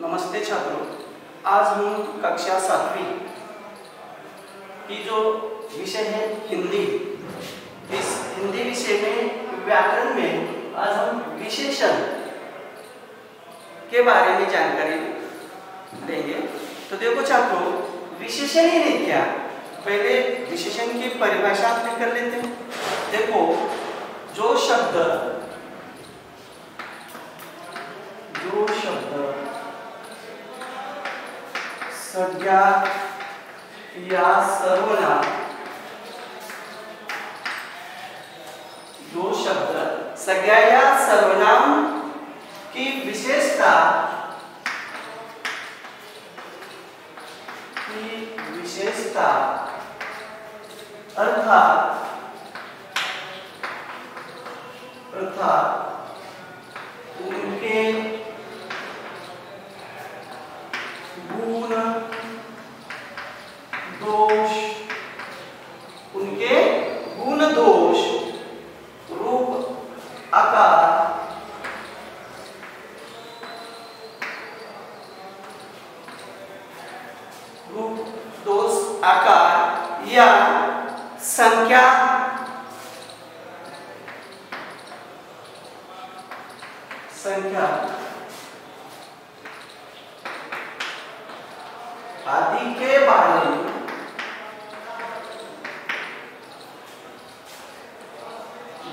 नमस्ते छात्रों, आज हम कक्षा 7वीं की जो विषय है हिंदी, इस हिंदी विषय में व्याकरण में आज हम विशेषण के बारे में जानकारी देंगे। तो देखो छात्रों, विशेषण ही नहीं क्या, पहले विशेषण की परिभाषा अपने कर लेते हैं। देखो, जो शब्द संज्ञा या सर्वनाम, जो शब्द संज्ञा या सर्वनाम की विशेषता अर्थात उनके गुण दोष रूप आकार या संख्या आदि के बारे में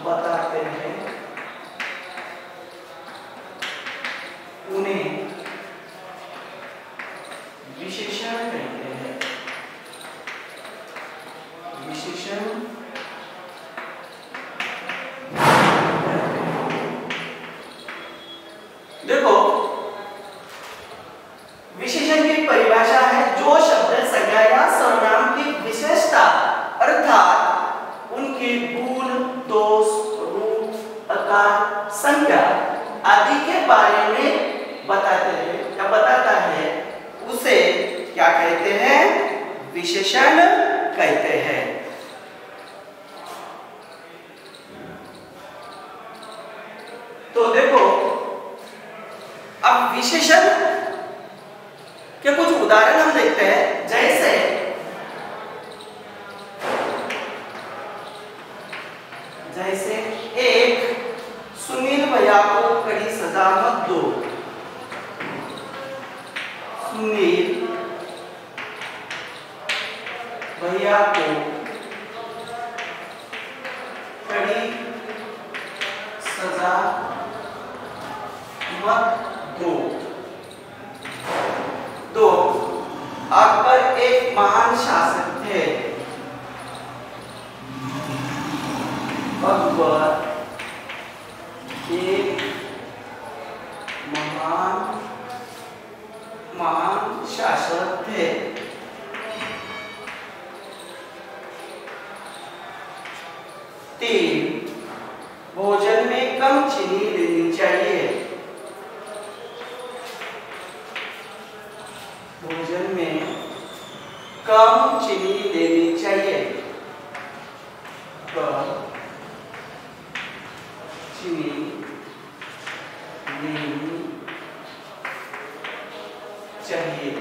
बताते हैं, उन्हें विशेषण कहते हैं। देखो, विशेषण की परिभाषा है जो शब्द संज्ञा या सर्वनाम की विशेषता अर्थात उनके गुण दोष रूप आकार संख्या आदि के बारे में बताते हैं या बताता है, उसे क्या कहते हैं? विशेषण कहते हैं। तो देखो, अब विशेषण के कुछ उदाहरण हम देखते हैं। जैसे एक, सुनील भैया को कड़ी सजा मत दो। सुनील भैया को कड़ी सजा मत दो। दो, अकबर एक महान शासक थे। अकबर एक महान शासक थे। तीन, भोजन में कम चीनी लेनी चाहिए। भोजन में कम चीनी लेनी चाहिए। कम चीनी लेनी चाहिए।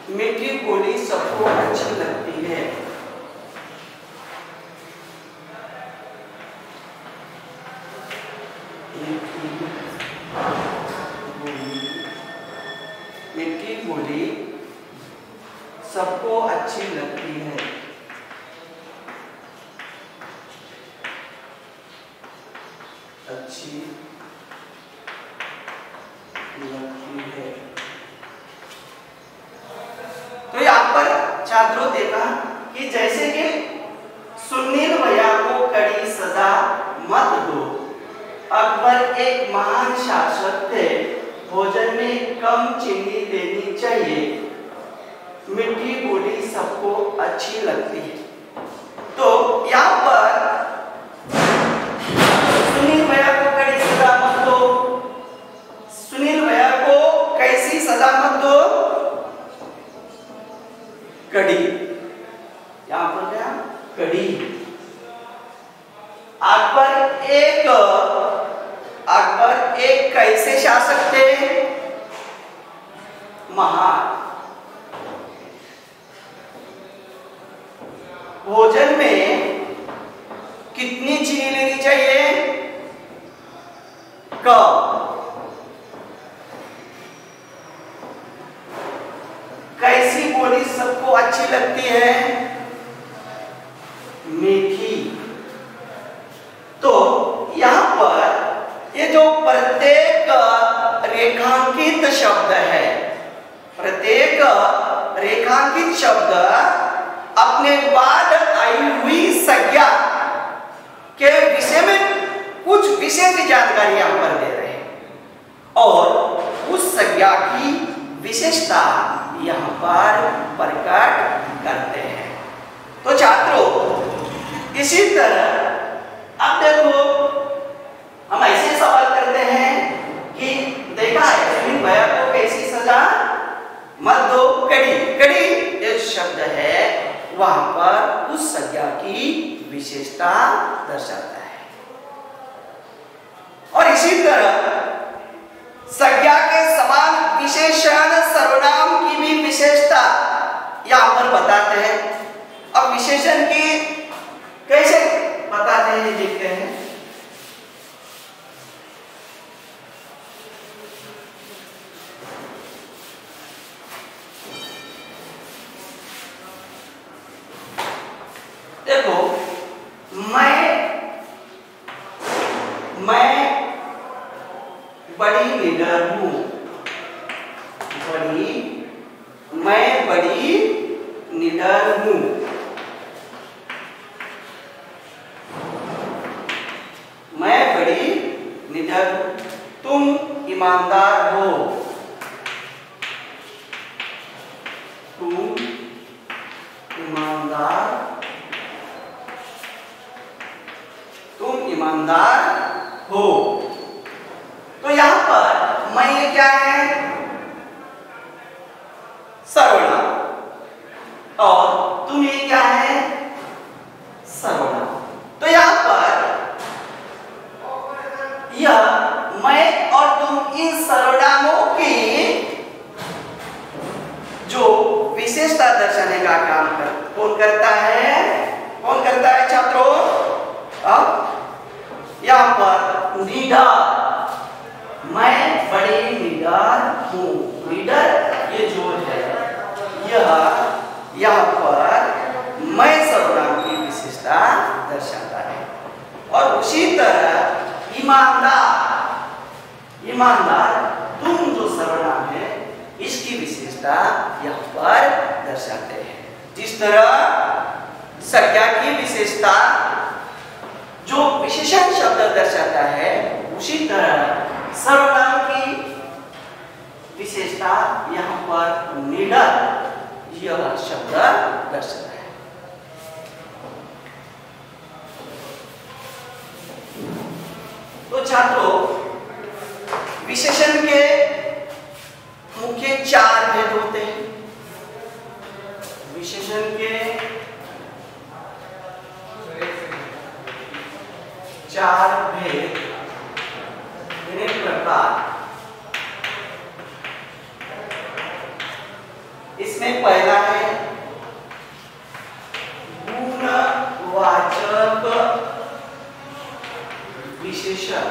मीठी बोली सबको अच्छी लगती है। मीठी बोली सबको अच्छी लगती है। अच्छी लगती है। तो यहाँ पर छात्रों देखा कि जैसे कि सुनील भैया को कड़ी सजा मत दो, अकबर एक महान शासक थे, भोजन में कम चीनी देनी चाहिए, मीठी बोली सबको अच्छी लगती है। तो यहाँ पर सुनील भैया को कड़ी सजा मत दो, सुनील भैया को कैसी सजा मत दो? कड़ी। यहाँ पर क्या? कड़ी। अकबर एक भोजन में कितनी चीनी लेनी चाहिए? कम। कैसी बोली सबको अच्छी लगती है? मीठी। तो यहां पर ये जो प्रत्येक रेखांकित शब्द है, प्रत्येक रेखांकित शब्द अपने बाद आई हुई संज्ञा के विषय में कुछ विशेष जानकारी यहां पर दे रहे हैं और उस संज्ञा की विशेषता यहां पर प्रकट करते हैं। तो छात्रों, इसी तरह अब देखो हम ऐसे सवाल करते हैं कि देखा है सुमित भैया को कैसी सजा मत दो कड़ी। कड़ी एक शब्द है, वहां पर उस संज्ञा की विशेषता दर्शाता है। और इसी तरह संज्ञा के समान विशेषण सर्वनाम की भी विशेषता यहां पर बताते हैं। अब विशेषण की कैसे बताते हैं देखते हैं। देखो, मैं बड़ी निडर हूं। मैं बड़ी निडर हूं। मैं बड़ी निडर हूं। तुम ईमानदार हो। तुम ईमानदार, तुम ईमानदार हो। तो यहां पर मैं ये क्या है? सर्वनाम। और तुम ये क्या है? सर्वनाम। तो यहां पर यह मैं और तुम इन सर्वनामों की जो विशेषता दर्शाने का काम कौन करता है? कौन करता है छात्रों? यहां पर निडर, मैं बड़ी निडर हूं। निडर ये जो है, यह यहां पर मैं सर्वनाम की विशेषता दर्शाता है। और उसी तरह ईमानदार, ईमानदार तुम जो सर्वनाम है, इसकी विशेषता यहां पर दर्शाते हैं। जिस तरह संज्ञा की विशेषता जो विशेषण शब्द दर्शाता है, उसी तरह सर्वनाम की विशेषता यहां पर निडर यह शब्द दर्शाता है। तो छात्रों, विशेषण के मुख्य 4 भेद होते हैं। विशेषण के 4 भेद प्रकार। इसमें पहला है गुणवाचक विशेषण।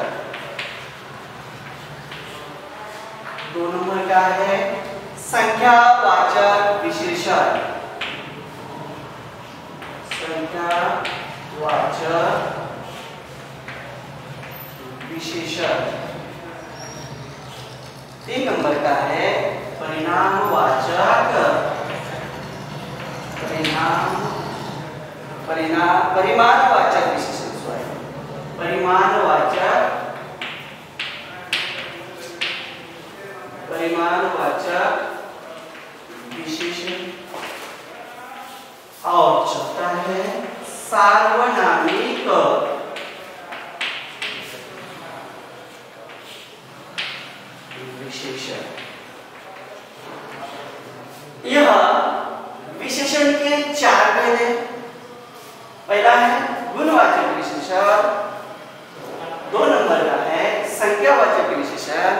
2 नंबर का है संख्यावाचक विशेषण। संख्यावाचक विशेषण। 3 नंबर का है परिमाणवाचक विशेषण। परिमाणवाचक विशेषण। और चौथा है सार्वनामिक विशेषण। यह विशेषण के 4 भेद हैं। पहला है गुणवाचक विशेषण, 2 नंबर का है संख्यावाचक विशेषण,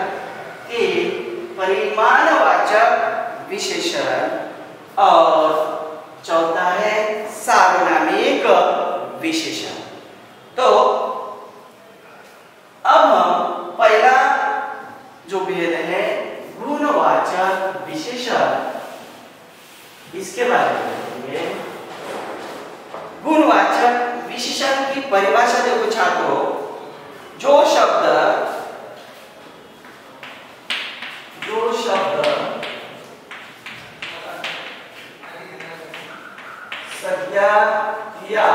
3 परिमाणवाचक विशेषण और चौथा है सार्वनामिक विशेषण। तो अब हम पहला जो भेद है गुणवाचक विशेषण, इसके बारे में देखेंगे। गुणवाचक विशेषण की परिभाषा देखो छात्रों, जो शब्द संज्ञा या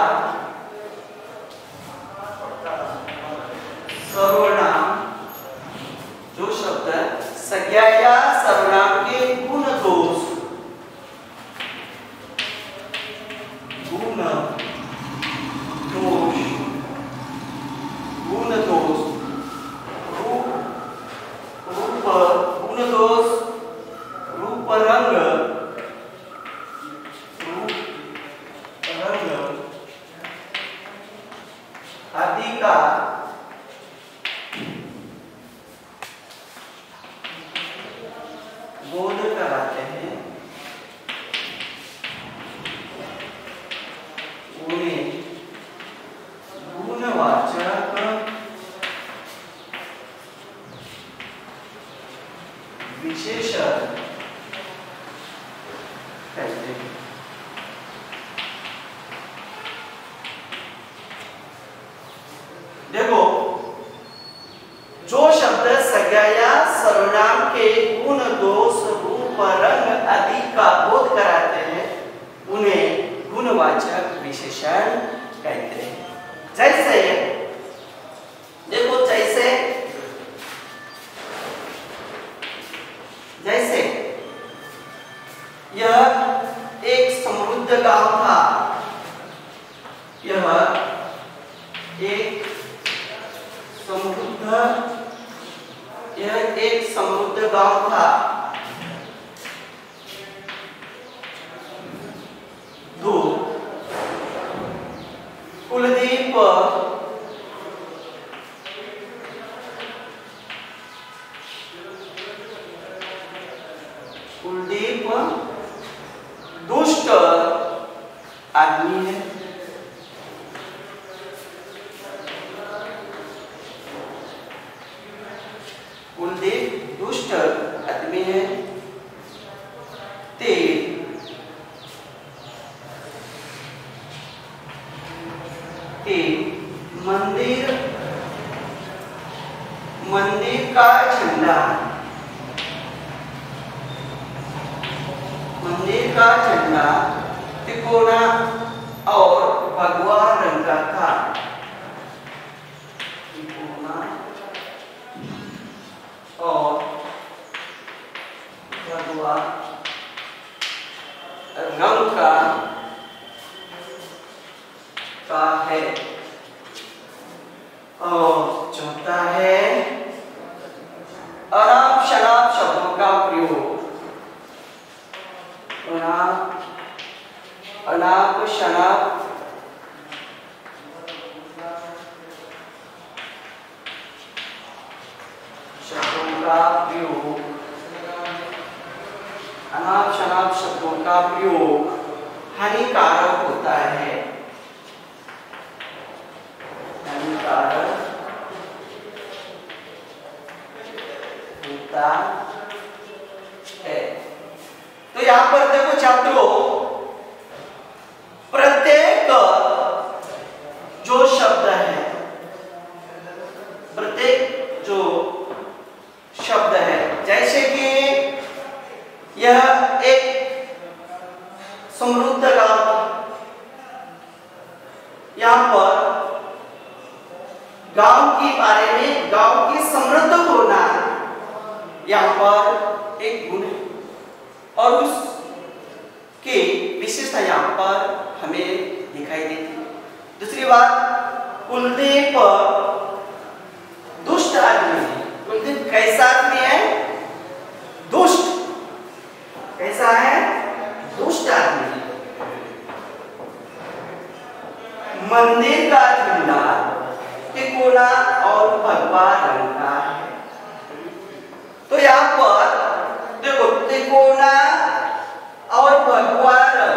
सर्वनाम, जो शब्द संज्ञा या सर्वनाम के गुण दोष रूप रंग आदि का बोध कराते हैं, उन्हें गुणवाचक विशेषण कहते हैं। देखो, जो शब्द संज्ञा या सर्वनाम के गुण दोष रूप रंग आदि का बोध कराते हैं, उन्हें गुणवाचक विशेषण कहते हैं। जैसे देखो, जैसे यह एक समृद्ध गांव था, यह एक समृद्ध गांव था। दो, कुलदीप दुष्ट आदमी है। कुलदीप दुष्ट आदमी है। मंदिर का झंडा तिकोना और भगवा रंग का था। तिकोना और भगवा रंग का है। और चौथा है अनाप शनाप शब्दों का प्रयोग। अनाप शनाप शब्दों का प्रयोग, अनाप शनाप शब्दों का प्रयोग हानिकारक होता है। हानिकारक होता है। तो यहां पर देखो छात्रों, प्रत्येक जो शब्द है, प्रत्येक जो शब्द है, जैसे कि यह एक समृद्ध गांव, यहां पर गांव के बारे में, गांव की समृद्ध होना यहां पर एक गुण है और उसकी विशेषता यहां पर हमें दिखाई देती है। दूसरी बात, कुलदीप दुष्ट आदमी है। कुलदीप कैसा आदमी है? दुष्ट। कैसा है? दुष्ट आदमी है। मंदिर का झंडा तिकोना और भगवा रंग का है। तो यहाँ पर देखो, तिकोना और भगवा रंग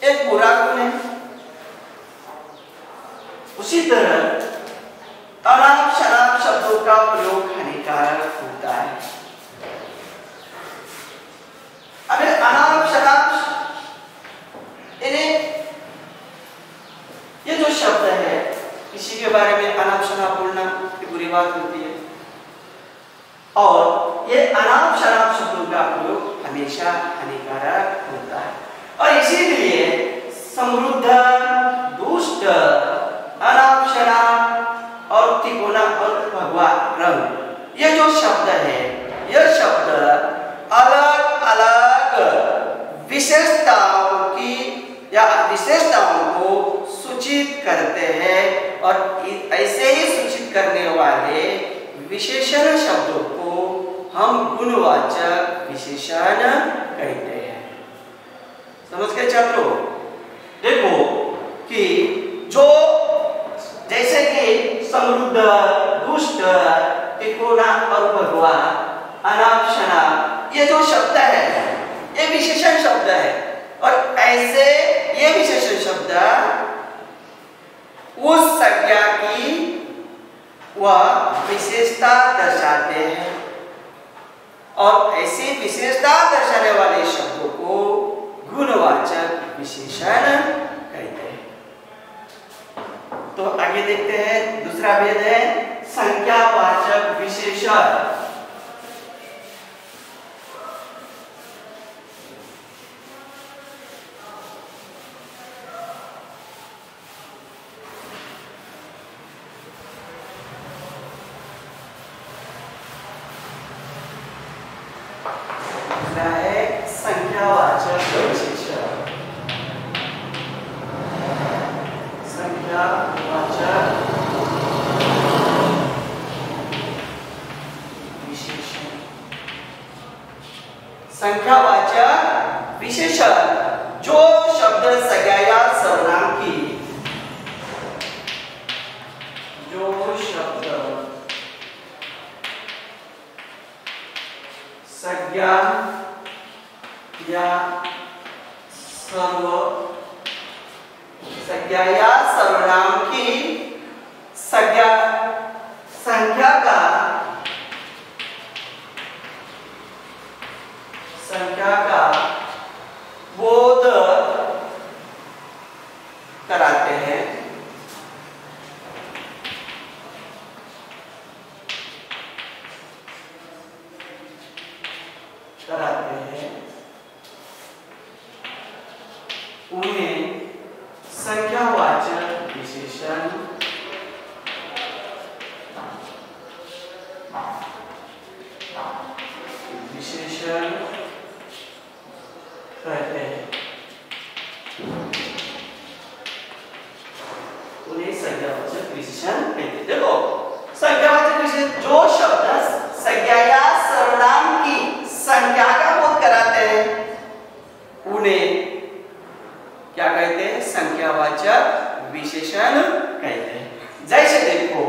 एक बुरा गुण है। उसी तरह अनाप शनाप शब्दों का प्रयोग हानिकारक होता है। अब अनाप शनाप ये जो शब्द है, किसी के बारे में अनाप शनाप बोलना ये बुरी बात होती है, और ये अनाप शनाप शब्दों का प्रयोग हमेशा हानिकारक होता है। और इसीलिए समृद्ध, दुष्ट, अनाप शनाप और तिकोना और भगवा रंग, ये जो शब्द है, यह शब्द अलग अलग विशेषताओं की या विशेषताओं को सूचित करते हैं, और ऐसे ही सूचित करने वाले विशेषण शब्दों को हम गुणवाचक विशेषण कहते हैं। समझ गए छात्रों? देखो कि जो जैसे कि समृद्ध, दुष्ट, तिकोना और भगवा, अनाप शनाप, ये जो शब्द है ये विशेषण शब्द है, और ऐसे ये विशेषण शब्द उस संज्ञा की वह विशेषता दर्शाते हैं, और ऐसी विशेषता दर्शाने वाले शब्दों को गुणवाचक विशेषण कहते हैं। तो आगे देखते हैं, दूसरा भेद है संख्यावाचक विशेषण। संख्यावाचक विशेषण। संख्यावाचक विशेषण। संख्यावाचक विशेषण जो शब्द संज्ञा या सर्वनाम की, जो शब्द संज्ञा या सर्वनाम की संख्या का बोध कराते हैं, उन्हें संख्यावाचक विशेषण कहते हैं। उन्हें संख्यावाचक विशेषण कहते हैं। देखो, संख्यावाचक विशेषण जो शब्द संज्ञा या सर्वनाम की संख्या का बोध कराते हैं, उन्हें क्या कहते हैं? संख्यावाचक विशेषण कहते हैं। जैसे देखो,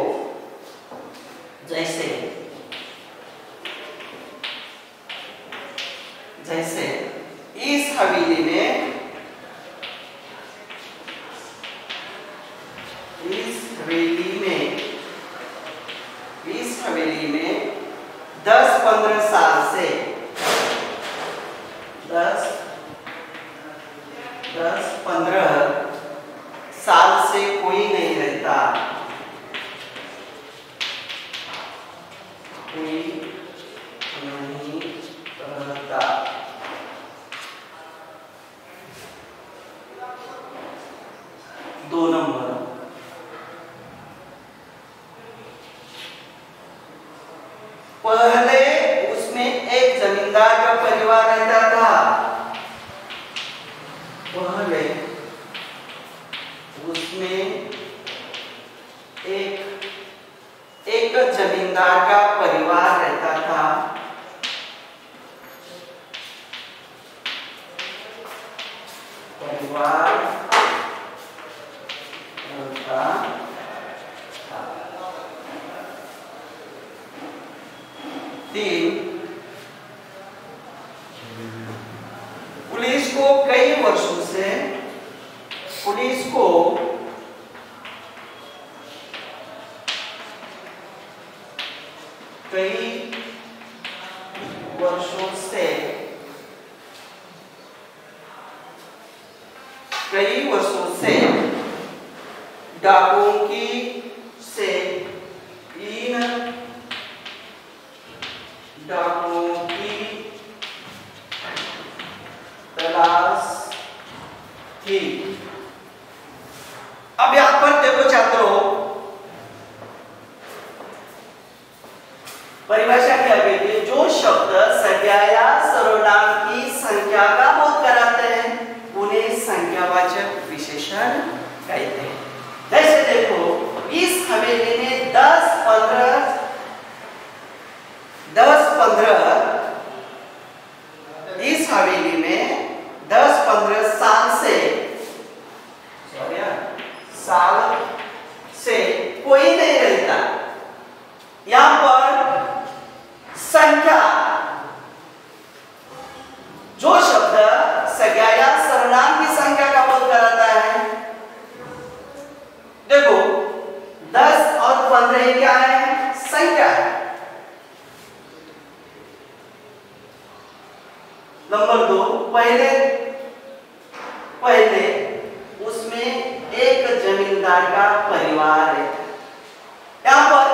जैसे इस हवेली में, इस हवेली में 10-15 साल से 10-15 साल से कोई नहीं रहता, दो नंबर। पहले उसमें एक जमींदार का परिवार रहता था, पहले उसमें एक जमींदार का परिवार रहता था। परिवार रहता था। 3, पुलिस को कई वर्षों से पुलिस को कई वर्षों से डाकुओं की तलाश थी। अब यहां पर देखो छात्रों, परिभाषा क्या कहती है? जो शब्द संज्ञा या सर्वनाम की संख्या का बोध कराते हैं उन्हें संख्यावाचक विशेषण कहते हैं। जैसे देखो, इस हवेली में 10-15 इस हवेली में 10-15 साल से कोई नहीं रहता। यहां पर संख्या, जो शब्द संज्ञा या सर्वनाम की संख्या का बोध कराता है, देखो 10 और 15 क्या है? संख्या है। नंबर 2, पहले उसमें एक जमींदार का परिवार है। यहां पर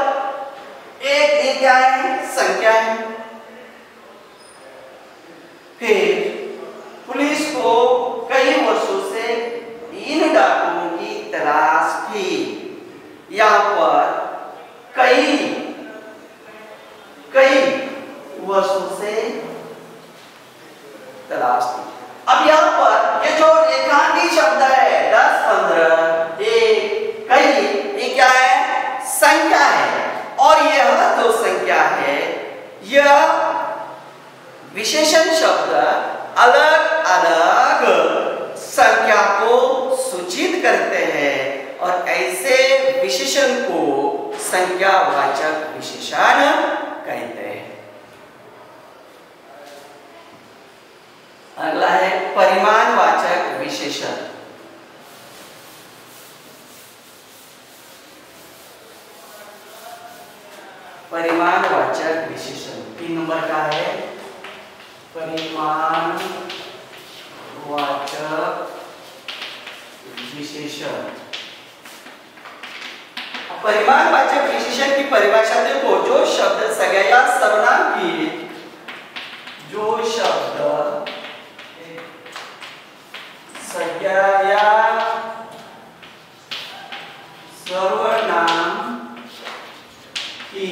एक क्या है? संख्या है। फिर पुलिस को कई वर्षों से इन डाकुओं की तलाश थी। यहां पर कई वर्षों से तलाश थी। अब यहां पर ये जो रेखांकित शब्द है 10, 15, 1, कई, ये क्या है? संख्या है। और यह जो संख्या है, यह विशेषण शब्द अलग अलग संख्या को सूचित करते हैं और ऐसे विशेषण को संख्यावाचक विशेषण कहते हैं। अगला है परिमाणवाचक विशेषण। परिमाणवाचक विशेषण 3 नंबर का है। परिमाणवाचक विशेषण। परिमाणवाचक विशेषण की परिभाषा देखो, जो शब्द संज्ञा या सर्वनाम की, जो शब्द संज्ञा या सर्वनाम की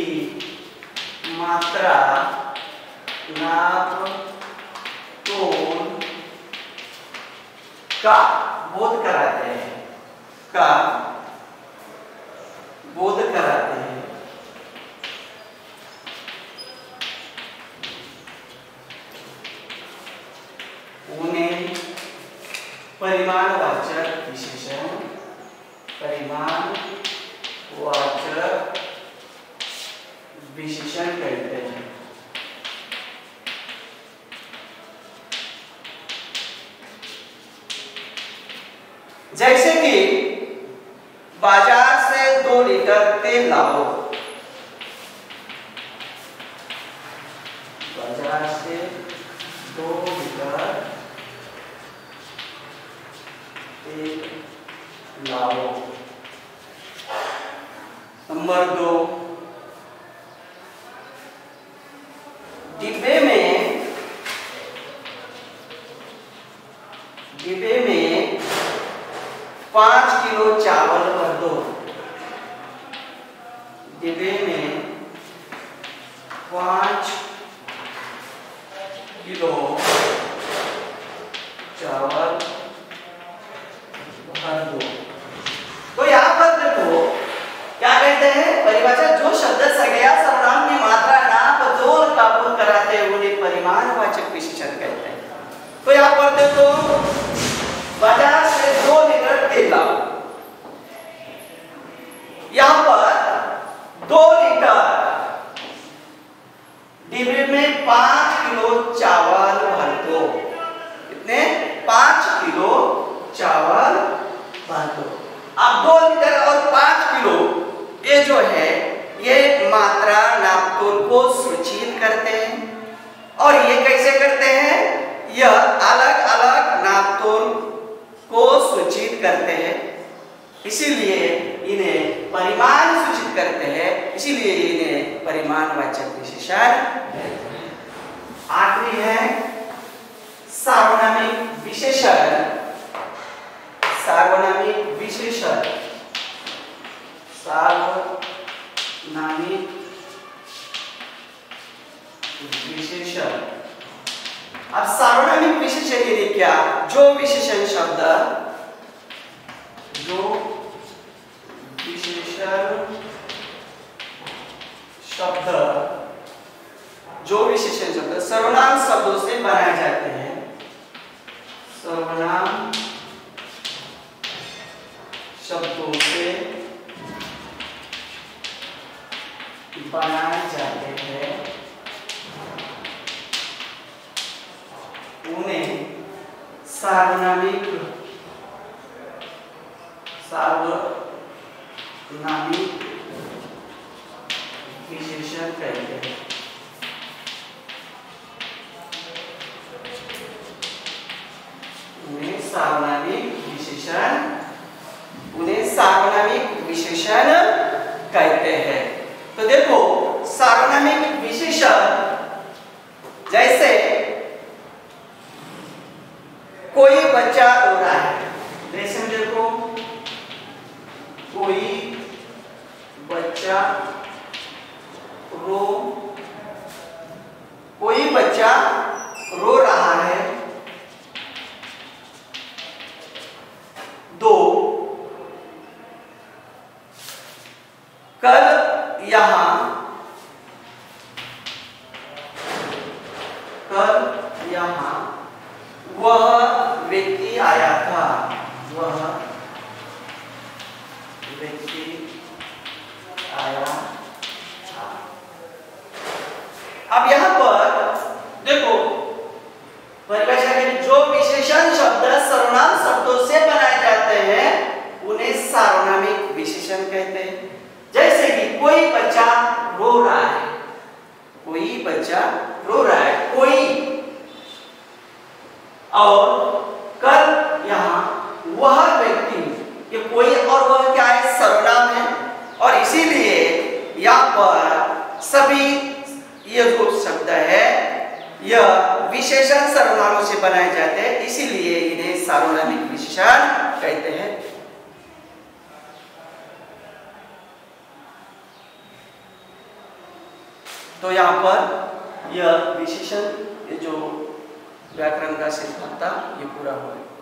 मात्रा, नाप, तोल का बोध कराते हैं, उन्हें परिमाणवाचक विशेषण, परिमाणवाचक विशेषण कहते हैं। जैसे कि बाजार से 2 लीटर तेल लाओ, बाजार से 2 लीटर तेल लाओ। नंबर 2, डिब्बे में 5 किलो चावल भर दो। डिब्बे में 5 किलो चावल भर दो। तो यहां पर देखो क्या कहते हैं? परिभाषा, जो शब्द संज्ञा सर्वनाम की मात्रा, नाप, तोल का बोध कराते हैं उन्हें परिमाणवाचक विशेषण कहते हैं। तो यहां पर देखो, बाजार से 2 लीटर तेल लाओ। यहां पर 2 लीटर, डिब्बे में 5 किलो चावल भर दो। कितने? 5 किलो चावल 5 किलो। अब 2 लीटर और 5 किलो ये जो है ये मात्रा नापतोल को सूचित करते हैं। और ये कैसे करते हैं? यह अलग अलग नापतोल को सूचित करते हैं, इसीलिए इन्हें परिमाण सूचित करते हैं, इसीलिए इन्हें परिमाणवाचक विशेषण कहते हैं। आखिरी है सार्वनामिक विशेषण। सार्वनामिक विशेषण, सार्वनामिक विशेषण। अब सार्वनामिक विशेषण यानी क्या? जो विशेषण शब्द, जो विशेषण शब्द, जो विशेषण शब्द सर्वनाम शब्दों से बनाए जाते हैं, सर्वनाम शब्दों से बनाए जाते हैं, उन्हें सार्वनामिक विशेषण कहते हैं। उन्हें सार्वनामिक विशेषण कहते हैं। तो देखो सार्वनामिक विशेषण जैसे कोई बच्चा रो रहा है, जैसे देखो कोई बच्चा रो रहा है। 2 कल यहाँ वह व्यक्ति आया था, वह व्यक्ति आया था। अब यहां पर देखो परिभाषा के जो विशेषण शब्द सर्वनाम शब्दों से बनाए जाते हैं उन्हें सार्वनामिक विशेषण कहते हैं। जैसे कि कोई बच्चा रो रहा है, कोई बच्चा रो रहा है, कोई, और कल यहाँ वह व्यक्ति, ये कोई और वह क्या है? सर्वनाम है, और इसीलिए यहाँ पर सभी ये जो शब्द है यह विशेषण सर्वनामों से बनाए जाते हैं, इसीलिए इन्हें सार्वनामिक विशेषण कहते हैं। तो यहाँ पर यह विशेषण, ये जो व्याकरण का सिद्धांत था ये पूरा हो गया।